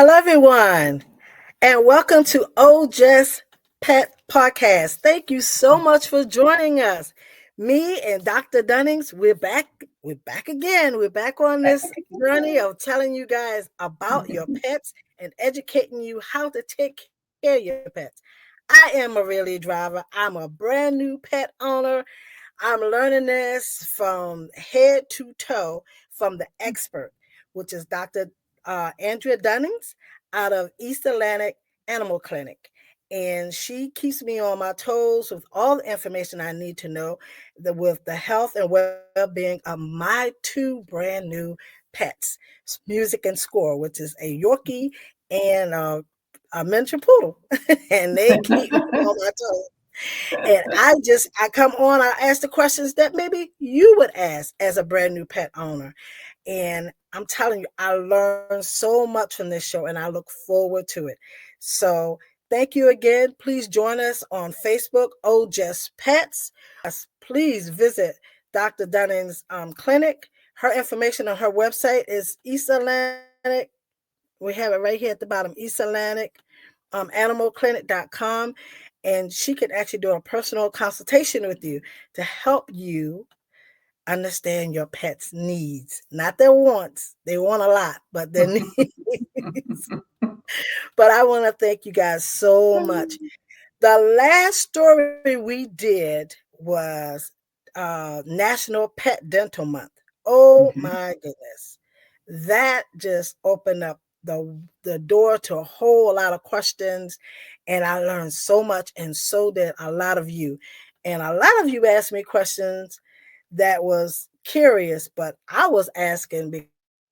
Hello, everyone, and welcome to Just Pet Podcast. Thank you so much for joining us. Me and Dr. Dunnings, we're back. We're back again. We're back on this journey of telling you guys about your pets and educating you how to take care of your pets. I am Aurelia Driver. I'm a brand new pet owner. I'm learning this from head to toe from the expert, which is Dr. Andrea Dunnings out of East Atlantic Animal Clinic. And she keeps me on my toes with all the information I need to know with the health and well-being of my two brand new pets, Music and Score, which is a Yorkie and a miniature poodle. And they keep me on my toes. And I come on, I ask the questions that maybe you would ask as a brand new pet owner. And I'm telling you, I learned so much from this show and I look forward to it. So thank you again. Please join us on Facebook, Just Pets. Please visit Dr. Dunning's clinic. Her information on her website is East Atlantic. We have it right here at the bottom, East Atlantic animalclinic.com, and she could actually do a personal consultation with you to help you understand your pet's needs, not their wants. They want a lot, but their needs. But I want to thank you guys so much. The last story we did was National Pet Dental Month. Oh my goodness. That just opened up the door to a whole lot of questions, and I learned so much, and so did a lot of you. And a lot of you asked me questions that was curious, but I was asking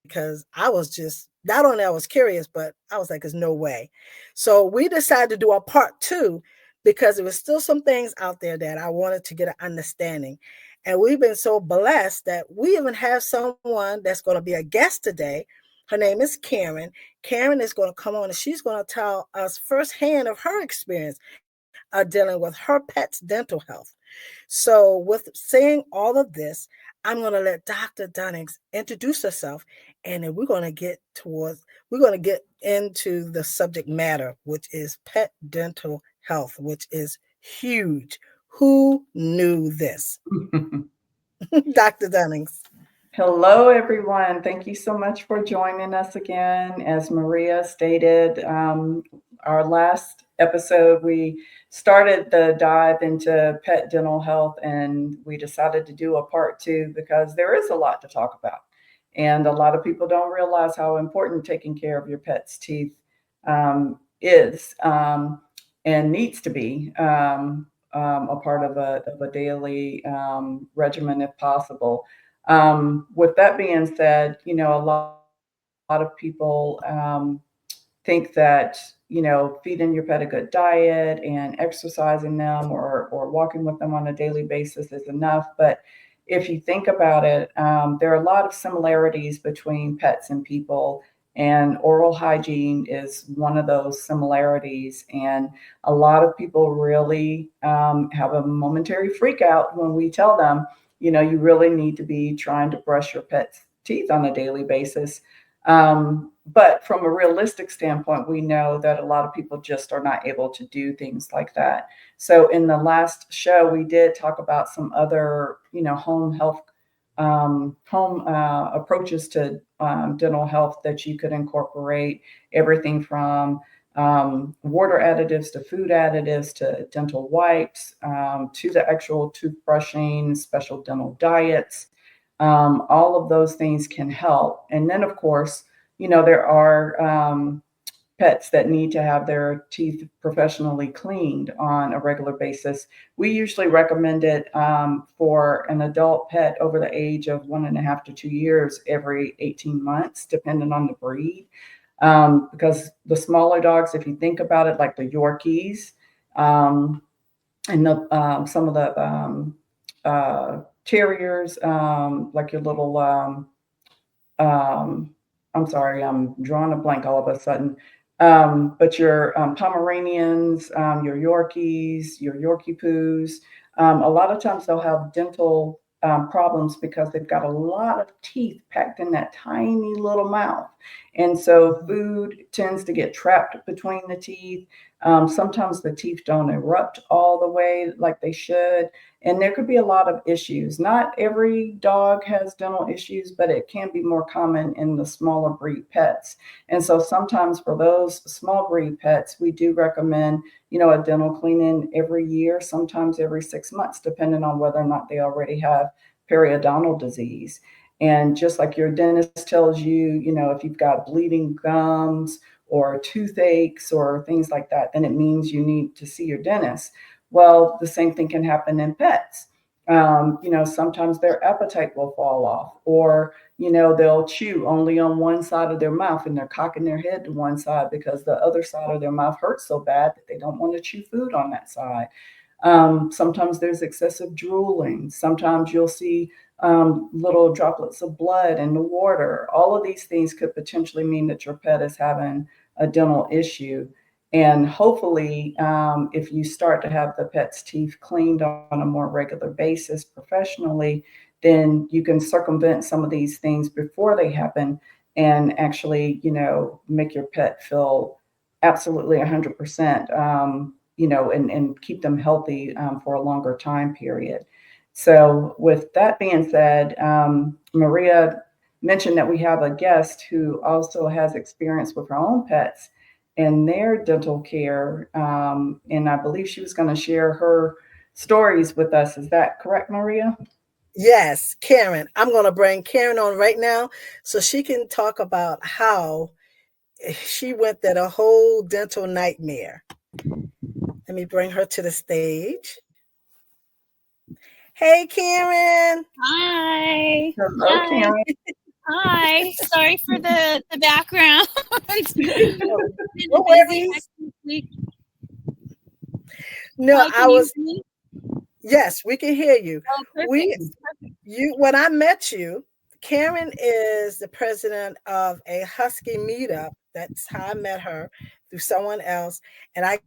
because I was just not only I was curious, but I was like, there's no way. So we decided to do a part two because there was still some things out there that I wanted to get an understanding. And we've been so blessed that we even have someone that's going to be a guest today. Her name is Karen. Karen is going to come on and she's going to tell us firsthand of her experience dealing with her pet's dental health. So, with saying all of this, I'm going to let Dr. Dunnings introduce herself, and then we're going to get into the subject matter, which is pet dental health, which is huge. Who knew this? Dr. Dunnings. Hello, everyone. Thank you so much for joining us again. As Maria stated, our last episode, we started the dive into pet dental health, and we decided to do a part two because there is a lot to talk about. And a lot of people don't realize how important taking care of your pet's teeth is and needs to be a part of a daily regimen if possible. With that being said, a lot of people think that feeding your pet a good diet and exercising them or walking with them on a daily basis is enough. But if you think about it, there are a lot of similarities between pets and people, and oral hygiene is one of those similarities. And a lot of people really have a momentary freak out when we tell them, you really need to be trying to brush your pet's teeth on a daily basis. But from a realistic standpoint, we know that a lot of people just are not able to do things like that. So in the last show, we did talk about some other, home health, home approaches to dental health that you could incorporate, everything from water additives to food additives to dental wipes to the actual toothbrushing, special dental diets. All of those things can help. And then, of course, there are pets that need to have their teeth professionally cleaned on a regular basis. We usually recommend it for an adult pet over the age of 1.5 to 2 years every 18 months, depending on the breed. Because the smaller dogs, if you think about it, like the Yorkies um, and some of the terriers, like your little um, I'm sorry, I'm drawing a blank all of a sudden. But your Pomeranians, your Yorkies, your Yorkie poos, a lot of times they'll have dental problems because they've got a lot of teeth packed in that tiny little mouth. And so food tends to get trapped between the teeth. Sometimes the teeth don't erupt all the way like they should. And there could be a lot of issues. Not every dog has dental issues, but it can be more common in the smaller breed pets. And so sometimes for those small breed pets, we do recommend, a dental cleaning every year, sometimes every 6 months, depending on whether or not they already have periodontal disease. And just like your dentist tells you, if you've got bleeding gums or toothaches or things like that, then it means you need to see your dentist. Well, the same thing can happen in pets. Sometimes their appetite will fall off, or, they'll chew only on one side of their mouth and they're cocking their head to one side because the other side of their mouth hurts so bad that they don't want to chew food on that side. Sometimes there's excessive drooling. Sometimes you'll see little droplets of blood in the water. All of these things could potentially mean that your pet is having a dental issue. And hopefully, if you start to have the pet's teeth cleaned on a more regular basis professionally, then you can circumvent some of these things before they happen and actually, make your pet feel absolutely 100%, and keep them healthy for a longer time period. So, with that being said, Maria mentioned that we have a guest who also has experience with her own pets and their dental care. And I believe she was going to share her stories with us. Is that correct, Maria? Yes, Karen. I'm going to bring Karen on right now so she can talk about how she went through a whole dental nightmare. Let me bring her to the stage. Hey, Karen. Hi. Hello, Hi. Karen. Hi. Sorry for the background. No, I was. Yes, we can hear you. Oh, perfect. When I met you, Karen is the president of a Husky meetup. That's how I met her, through someone else. And I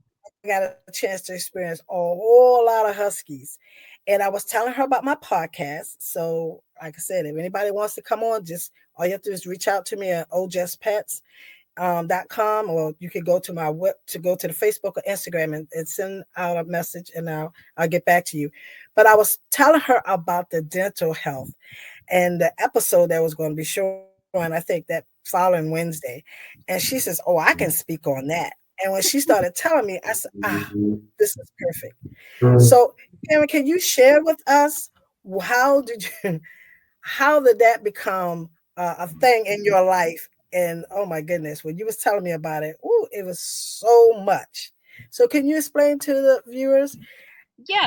got a chance to experience a whole lot of Huskies. And I was telling her about my podcast. So, like I said, if anybody wants to come on, just all you have to do is reach out to me at ojustpets.com, or you could go to my web to go to the Facebook or Instagram and send out a message, and I'll get back to you. But I was telling her about the dental health and the episode that was going to be showing, I think that following Wednesday. And she says, "Oh, I can speak on that." And when she started telling me, I said, this is perfect. So, Karen, can you share with us how did that become a thing in your life? And oh my goodness, when you was telling me about it, it was so much. So can you explain to the viewers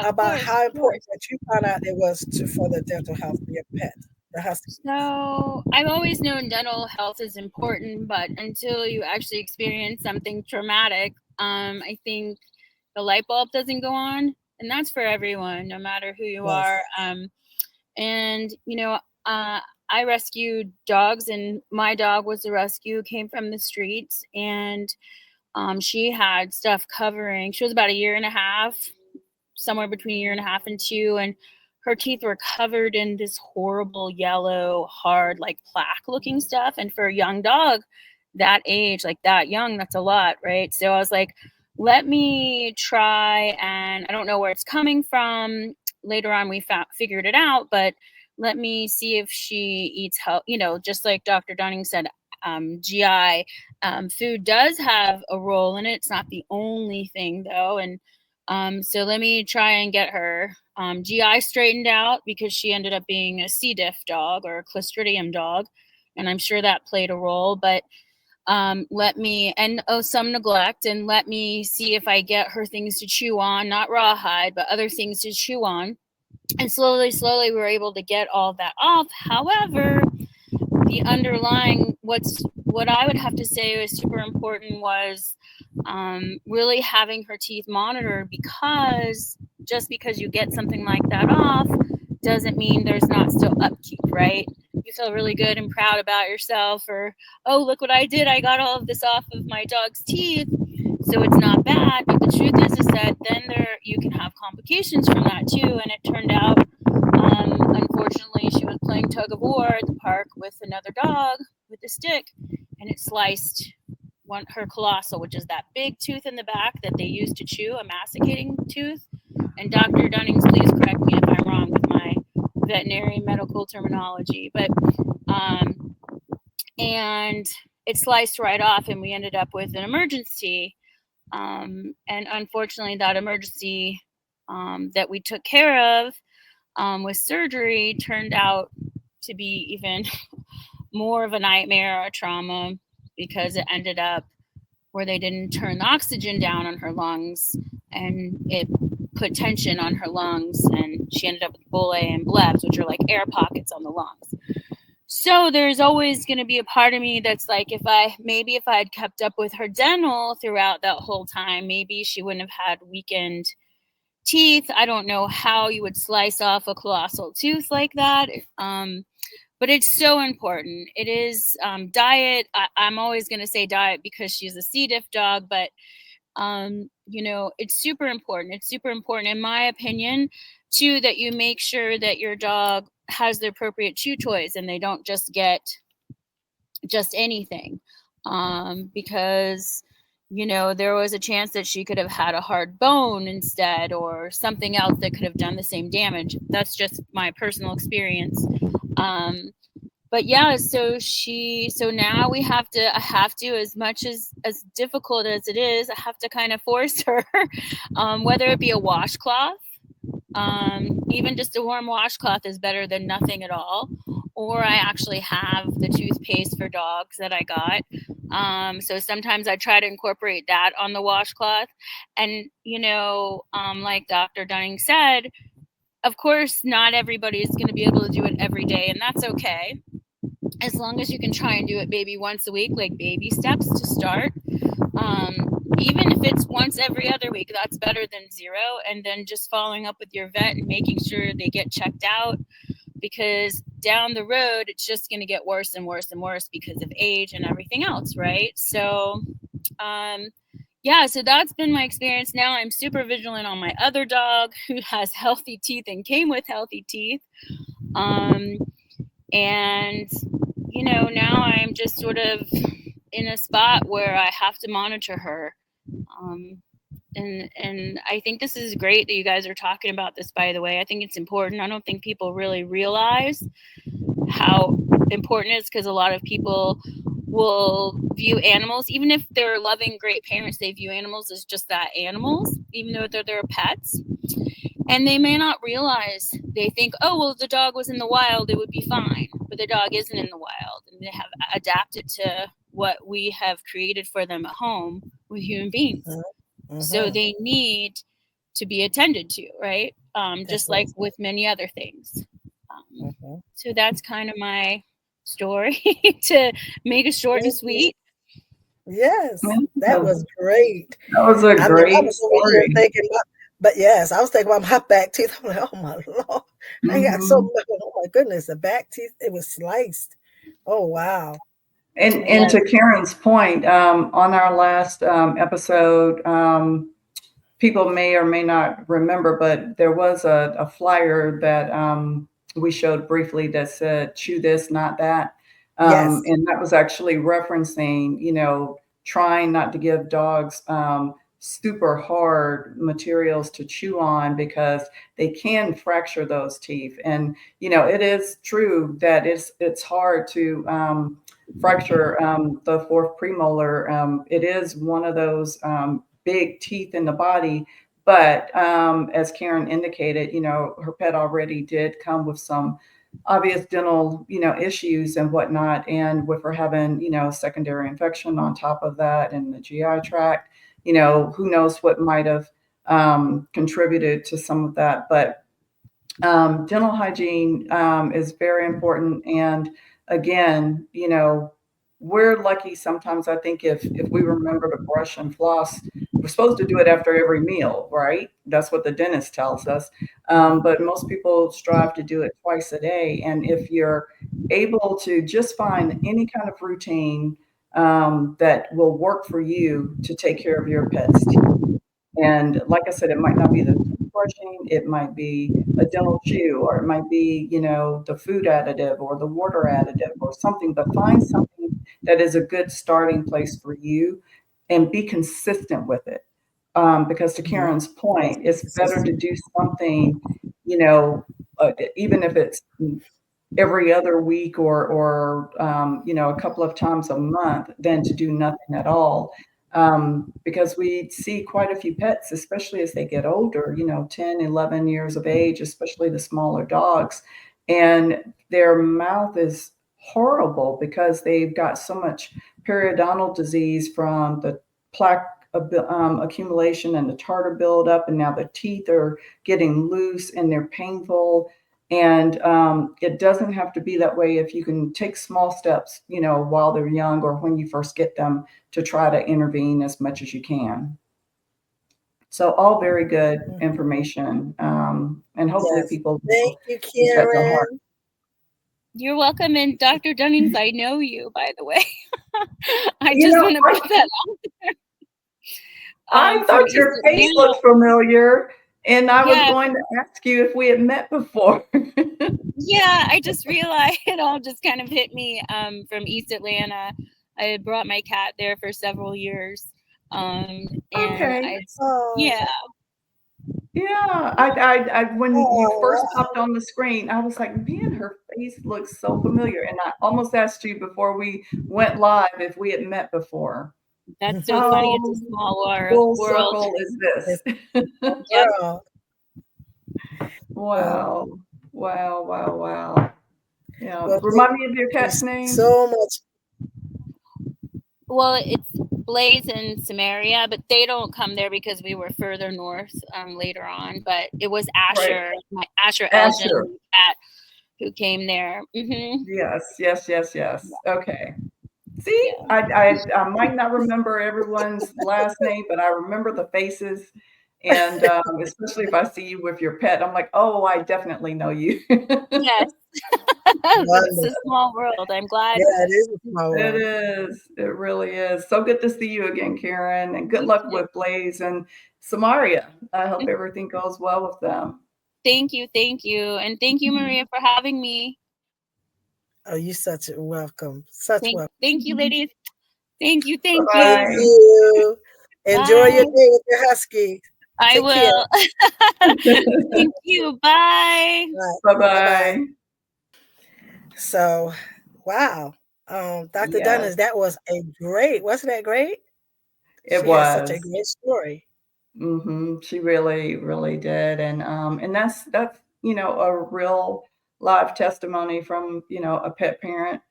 about how important that you found out it was for the dental health of your pet, the husky? So I've always known dental health is important, but until you actually experience something traumatic, I think the light bulb doesn't go on. And that's for everyone, no matter who you are. And, I rescued dogs, and my dog was a rescue, came from the streets, and she had stuff covering. She was about a year and a half, somewhere between a year and a half and 2, and her teeth were covered in this horrible yellow, hard, like plaque-looking stuff. And for a young dog that age, like that young, that's a lot, right? So I was like, let me try, and I don't know where it's coming from. Later on, we figured it out, but let me see if she eats health. Just like Dr. Dunning said, GI food does have a role in it. It's not the only thing, though. And so let me try and get her GI straightened out, because she ended up being a C. diff dog, or a Clostridium dog, and I'm sure that played a role. But some neglect, and let me see if I get her things to chew on, not rawhide, but other things to chew on. And slowly we were able to get all that off. However, the underlying, what I would have to say was super important was really having her teeth monitored, because just because you get something like that off doesn't mean there's not still upkeep, right? You feel really good and proud about yourself, or, oh, look what I did, I got all of this off of my dog's teeth. So it's not bad, but the truth is that then you can have complications from that too. And it turned out, unfortunately, she was playing tug of war at the park with another dog with a stick, and it sliced her colossal, which is that big tooth in the back that they use to chew, a masticating tooth. And Dr. Dunnings, please correct me if I'm wrong with my veterinary medical terminology, but and it sliced right off, and we ended up with an emergency. And unfortunately, that emergency that we took care of with surgery turned out to be even more of a nightmare or a trauma, because it ended up where they didn't turn the oxygen down on her lungs, and it put tension on her lungs, and she ended up with bullae and blebs, which are like air pockets on the lungs. So there's always going to be a part of me that's like, if I had kept up with her dental throughout that whole time, maybe she wouldn't have had weakened teeth. I don't know how you would slice off a colossal tooth like that. But it's so important. It is diet. I'm always going to say diet because she's a C. diff dog, but it's super important. It's super important, in my opinion, too, that you make sure that your dog has the appropriate chew toys and they don't just get just anything. Because, there was a chance that she could have had a hard bone instead, or something else that could have done the same damage. That's just my personal experience. But yeah, so now I have to, as much as difficult as it is, I have to kind of force her, whether it be a washcloth, even just a warm washcloth is better than nothing at all. Or I actually have the toothpaste for dogs that I got. So sometimes I try to incorporate that on the washcloth. And, like Dr. Dunning said, of course, not everybody is going to be able to do it every day, and that's okay. As long as you can try and do it maybe once a week, like baby steps to start. Even if it's once every other week, that's better than zero. And then just following up with your vet and making sure they get checked out, because down the road, it's just going to get worse and worse and worse because of age and everything else, right? So, so that's been my experience. Now I'm super vigilant on my other dog who has healthy teeth and came with healthy teeth. And, now I'm just sort of in a spot where I have to monitor her. And I think this is great that you guys are talking about this, by the way. I think it's important. I don't think people really realize how important it is, because a lot of people will view animals, even if they're loving, great parents, they view animals as just that, animals, even though they're their pets. And they may not realize, they think, oh, well, the dog was in the wild, it would be fine. But the dog isn't in the wild, and they have adapted to what we have created for them at home with human beings. Mm-hmm. So they need to be attended to, right? Just like with many other things. So that's kind of my story to make it short and sweet. Yes, that was great. That was a great story. But yes, I was thinking about my back teeth. I'm like, oh my Lord, I got so much. Oh my goodness, the back teeth, it was sliced. Oh wow. And to Karen's point, on our last episode, people may or may not remember, but there was a flyer that we showed briefly that said, chew this, not that. Yes. And that was actually referencing, trying not to give dogs super hard materials to chew on, because they can fracture those teeth. And, it is true that it's hard to fracture the fourth premolar. It is one of those big teeth in the body. But as Karen indicated, her pet already did come with some obvious dental, issues and whatnot. And with her having, secondary infection on top of that in the GI tract, who knows what might have contributed to some of that. But dental hygiene is very important. And again, we're lucky sometimes. I think if we remember to brush and floss, we're supposed to do it after every meal, right? That's what the dentist tells us. But most people strive to do it twice a day. And if you're able to just find any kind of routine, that will work for you to take care of your pet's teeth. And like I said, it might not be the brushing, it might be a dental chew, or it might be, the food additive or the water additive or something, but find something that is a good starting place for you and be consistent with it. Because to Karen's point, it's better to do something, even if it's every other week or a couple of times a month than to do nothing at all. Because we see quite a few pets, especially as they get older, 10, 11 years of age, especially the smaller dogs, and their mouth is horrible because they've got so much periodontal disease from the plaque accumulation and the tartar buildup, and now the teeth are getting loose and they're painful. And it doesn't have to be that way if you can take small steps, while they're young or when you first get them, to try to intervene as much as you can. So all very good information. And hopefully people. Thank you, Karen. You're welcome. And Dr. Dunnings, I know you, by the way. I just want to put that out there. I thought your face looked familiar. And I was going to ask you if we had met before. Yeah, I just realized it all just kind of hit me from East Atlanta. I had brought my cat there for several years. Okay. Yeah. I when you first popped on the screen, I was like, man, her face looks so familiar. And I almost asked you before we went live if we had met before. That's so funny. It's a small world. Full circle is this. Yeah. Wow. Yeah. Well, remind me of your cat's name. So much. Well, it's Blaze and Samaria, but they don't come there because we were further north later on. But it was Asher, my Asher Elgin cat, who came there. Mm-hmm. Yes. Okay. See, I might not remember everyone's last name, but I remember the faces. And especially if I see you with your pet, I'm like, oh, I definitely know you. Yes. It's a small world. I'm glad. Yeah, it is a small world. It is. It really is. So good to see you again, Karen. And good luck with Blaze and Samaria. I hope everything goes well with them. Thank you. And thank you, Maria, for having me. Oh, you're such a welcome. Welcome. Thank you, ladies. Thank you. Thank you. Enjoy your day with your husky. I will. Thank you. Bye. Bye. So, wow. Dr. Dunnings, that was wasn't that great? It was such a great story. Mm-hmm. She really, really did. And that's, a real live testimony from, a pet parent.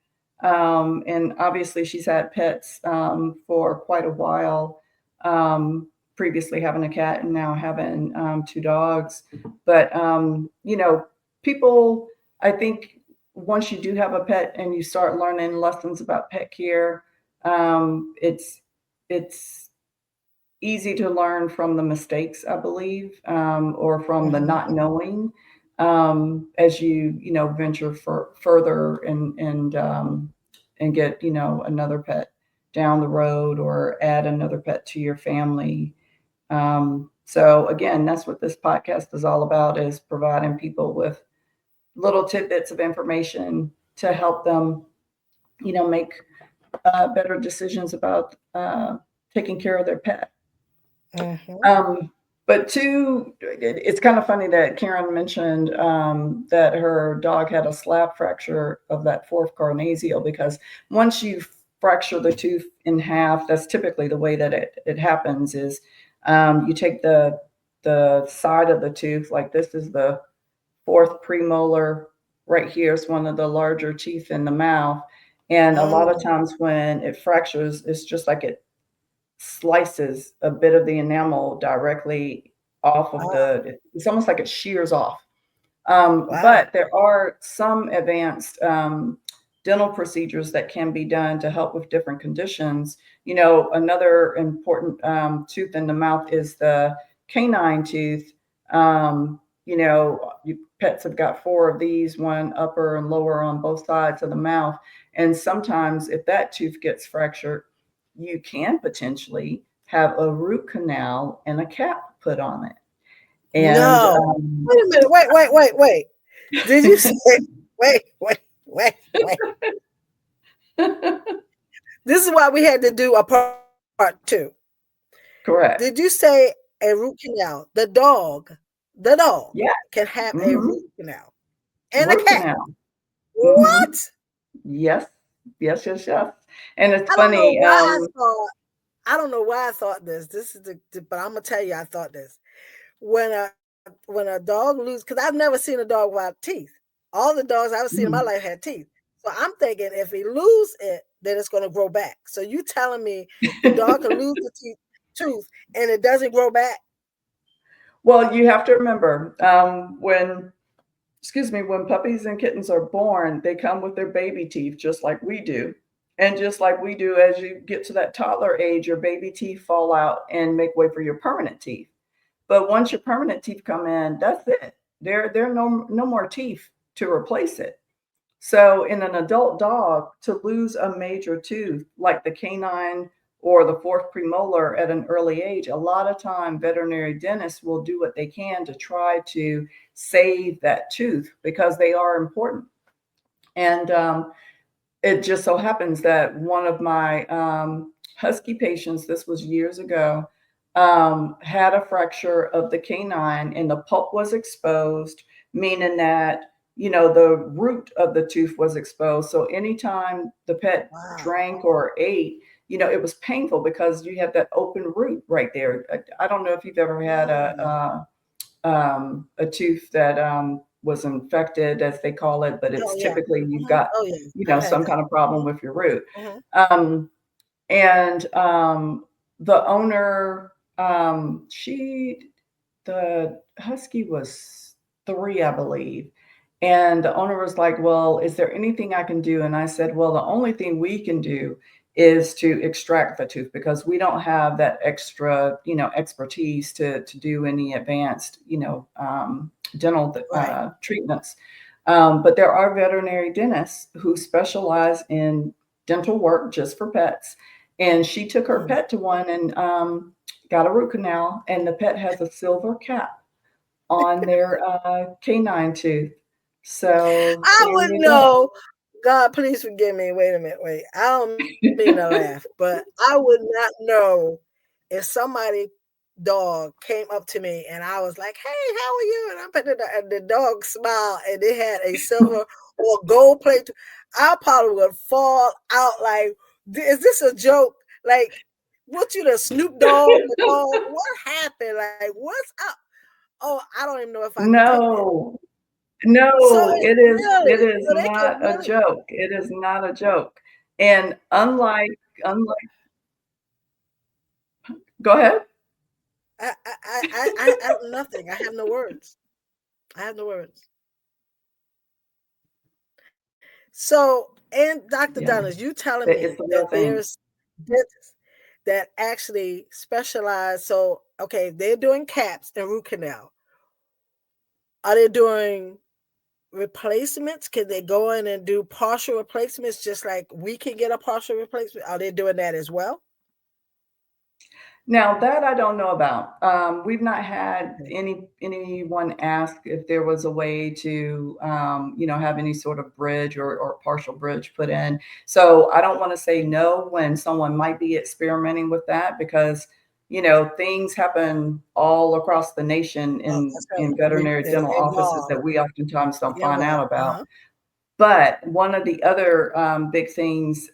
And obviously she's had pets for quite a while, previously having a cat and now having 2 dogs. But, people, I think once you do have a pet and you start learning lessons about pet care, it's easy to learn from the mistakes, I believe, or from the not knowing, as you venture further and get another pet down the road or add another pet to your family. So again, that's what this podcast is all about, is providing people with little tidbits of information to help them, make better decisions about taking care of their pet. Mm-hmm. But it's kind of funny that Karen mentioned that her dog had a slab fracture of that 4th carnasial, because once you fracture the tooth in half, that's typically the way that it happens, is you take the side of the tooth, like this is the 4th premolar, right here is one of the larger teeth in the mouth. And a lot of times when it fractures, it's just like it slices a bit of the enamel directly off of it's almost like it shears off. But there are some advanced dental procedures that can be done to help with different conditions. Another important tooth in the mouth is the canine tooth. pets have got 4 of these, one upper and lower on both sides of the mouth. And sometimes if that tooth gets fractured, you can potentially have a root canal and a cap put on it. And No. Wait a minute. Wait. Did you say, wait. This is why we had to do a part 2. Correct. Did you say a root canal? The dog Yeah. can have a root canal and Root a cat. canal. What? Yes. And it's I funny. I don't know why I thought this. This is but I'm gonna tell you, I thought this. When a dog loses, because I've never seen a dog without teeth. All the dogs I've seen in my life had teeth. So I'm thinking if he loses it, then it's gonna grow back. So you telling me the dog can lose the tooth and it doesn't grow back? Well, you have to remember, when puppies and kittens are born, they come with their baby teeth, just like we do. And just like we do, as you get to that toddler age, your baby teeth fall out and make way for your permanent teeth. But once your permanent teeth come in, that's it. There are no more teeth to replace it. So in an adult dog, to lose a major tooth like the canine or the 4th premolar at an early age, a lot of time veterinary dentists will do what they can to try to save that tooth because they are important. And it just so happens that one of my husky patients, this was years ago, had a fracture of the canine and the pulp was exposed, meaning that, the root of the tooth was exposed. So anytime the pet drank or ate, it was painful because you have that open root right there. I don't know if you've ever had a tooth that was infected, as they call it, but it's typically you've got some kind of problem with your root. And the owner, the husky was 3, I believe. And the owner was like, well, is there anything I can do? And I said, well, the only thing we can do is to extract the tooth because we don't have that extra, expertise to do any advanced, dental treatments. But there are veterinary dentists who specialize in dental work just for pets. And she took her pet to one and got a root canal, and the pet has a silver cap on their canine tooth. So I would know. God, please forgive me. Wait a minute. I don't mean to laugh, but I would not know if somebody dog came up to me and I was like, "Hey, how are you?" And the dog smiled and it had a silver or gold plate. I probably would fall out like, "Is this a joke? Like, what you the Snoop Dogg? What happened? Like, what's up?" Oh, I don't even know if I can take that. No, So it is they not can a joke. It is not a joke. And unlike go ahead. I have nothing. I have no words. So, and Dr. Donners, you telling me that there's dentists that actually specialize. So, okay, they're doing caps and root canal. Are they doing replacements? Can they go in and do partial replacements just like we can get a partial replacement? Are they doing that as well? Now that I don't know about. We've not had anyone ask if there was a way to, have any sort of bridge or partial bridge put in. So I don't want to say no when someone might be experimenting with that because, things happen all across the nation in veterinary dental offices that we oftentimes don't find out about. But one of the other big things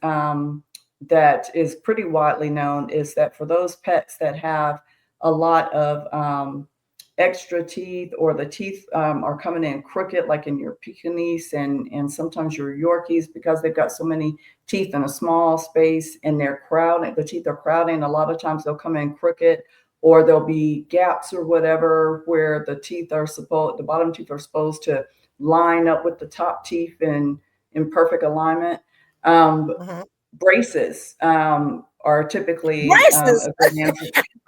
that is pretty widely known is that for those pets that have a lot of extra teeth or the teeth are coming in crooked, like in your Pekingese and sometimes your Yorkies, because they've got so many teeth in a small space and the teeth are crowding. A lot of times they'll come in crooked or there'll be gaps or whatever where the bottom teeth are supposed to line up with the top teeth in perfect alignment. Braces are typically braces.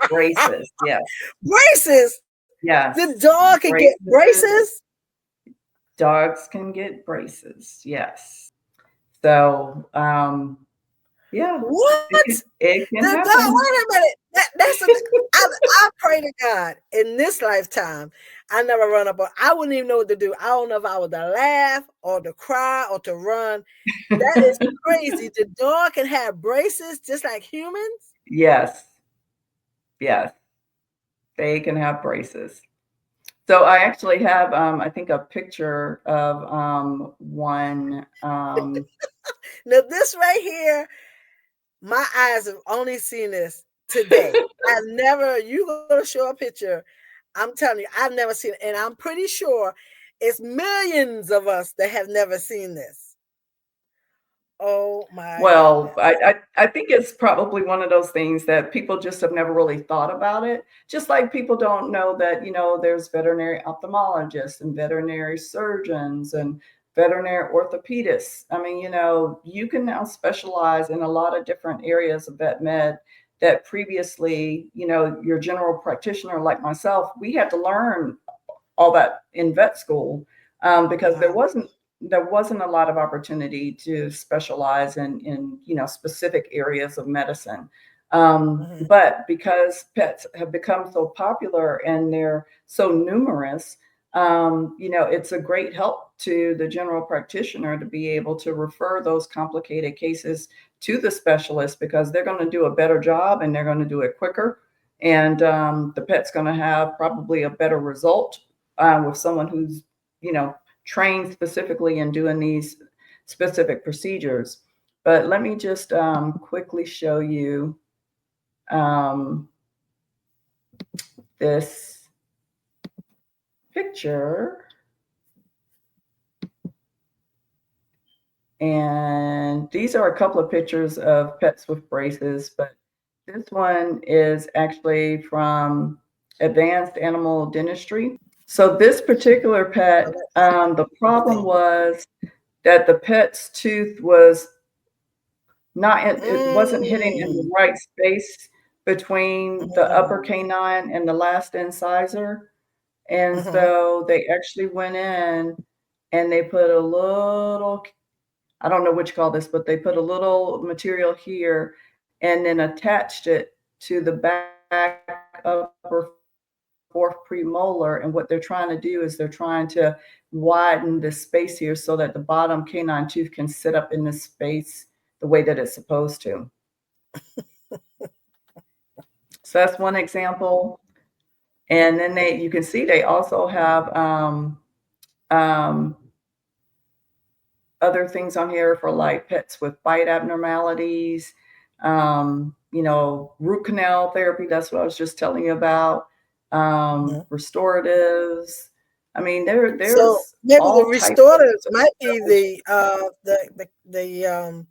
Braces, yeah. Braces. Yeah. The dog can get braces. Dogs can get braces. Yes. So, yeah, What? it can The dog, happen. wait a minute. I pray to God in this lifetime, I never run up on, I wouldn't even know what to do. I don't know if I would to laugh or to cry or to run. That is crazy. The dog can have braces just like humans? Yes. Yes. They can have braces. So I actually have, I think, a picture of one. Now, this right here, my eyes have only seen this today. I've never, you going to show a picture. I'm telling you, I've never seen it. And I'm pretty sure it's millions of us that have never seen this. Oh my Well, goodness. I think it's probably one of those things that people just have never really thought about it. Just like people don't know that, there's veterinary ophthalmologists and veterinary surgeons and veterinary orthopedists. I mean, you can now specialize in a lot of different areas of vet med that previously, your general practitioner like myself, we had to learn all that in vet school, because there wasn't a lot of opportunity to specialize in specific areas of medicine. But because pets have become so popular and they're so numerous, it's a great help to the general practitioner to be able to refer those complicated cases to the specialist, because they're going to do a better job and they're going to do it quicker. And the pet's going to have probably a better result with someone who's, trained specifically in doing these specific procedures. But let me just quickly show you this picture. And these are a couple of pictures of pets with braces, but this one is actually from Advanced Animal Dentistry. So this particular pet, the problem was that the pet's tooth was it wasn't hitting in the right space between the upper canine and the last incisor. And so they actually went in and they put a little, I don't know what you call this, but they put a little material here and then attached it to the back upper fourth premolar. And what they're trying to do is they're trying to widen the space here so that the bottom canine tooth can sit up in this space the way that it's supposed to. So that's one example. And then you can see they also have other things on here for like pets with bite abnormalities, root canal therapy. That's what I was just telling you about. Restoratives. I mean, there's so maybe the restoratives might be the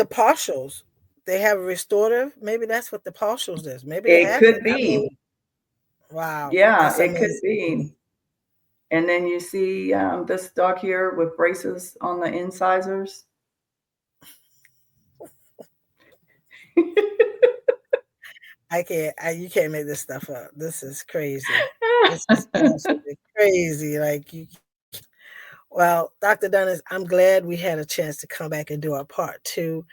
partials. They have a restorative. Maybe that's what the partials is. Maybe it could be. I mean, wow. Yeah, it could be. And then you see this dog here with braces on the incisors. You can't make this stuff up. This is crazy. This is absolutely crazy. Well, Dr. Dennis, I'm glad we had a chance to come back and do a part 2,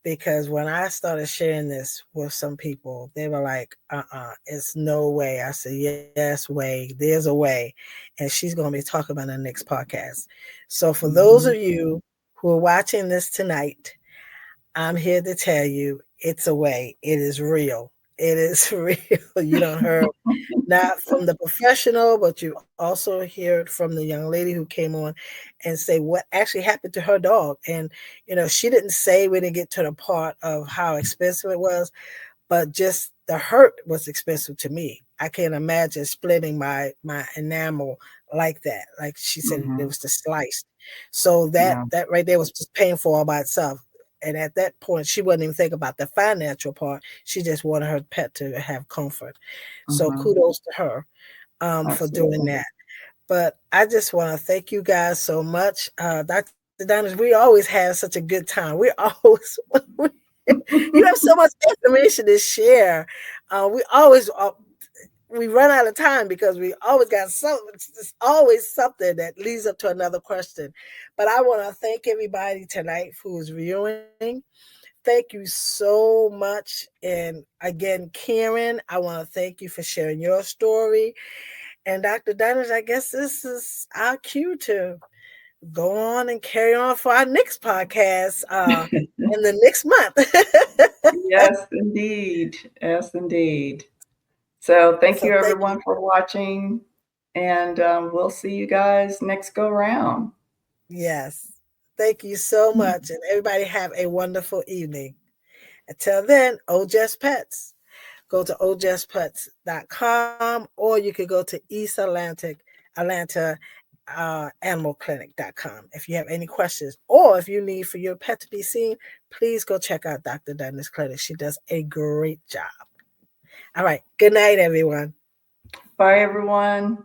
because when I started sharing this with some people, they were like, it's no way. I said, yes, way. There's a way. And she's going to be talking about the next podcast. So for those of you who are watching this tonight, I'm here to tell you it's a way. It is real. It is real. You don't heard not from the professional, but you also heard from the young lady who came on and say what actually happened to her dog. And, she didn't say, we didn't get to the part of how expensive it was, but just the hurt was expensive to me. I can't imagine splitting my enamel like that. Like she said, it was just sliced. So that right there was just painful all by itself. And at that point, she wouldn't even think about the financial part. She just wanted her pet to have comfort. So kudos to her for doing that. But I just want to thank you guys so much. Dr. Dennis, we always have such a good time. You have so much information to share. We always, we run out of time because we always got it's always something that leads up to another question. But I want to thank everybody tonight who is viewing. Thank you so much. And again, Karen, I want to thank you for sharing your story. And Dr. Dunnage, I guess this is our cue to go on and carry on for our next podcast in the next month. Yes, indeed. Yes, indeed. So thank you, everyone, for watching. And we'll see you guys next go round. Yes. Thank you so much. And everybody have a wonderful evening. Until then, OJS Pets. Go to ojspets.com, or you could go to East Atlanta animalclinic.com if you have any questions, or if you need for your pet to be seen, please go check out Dr. Dunnage's clinic. She does a great job. All right. Good night, everyone. Bye, everyone.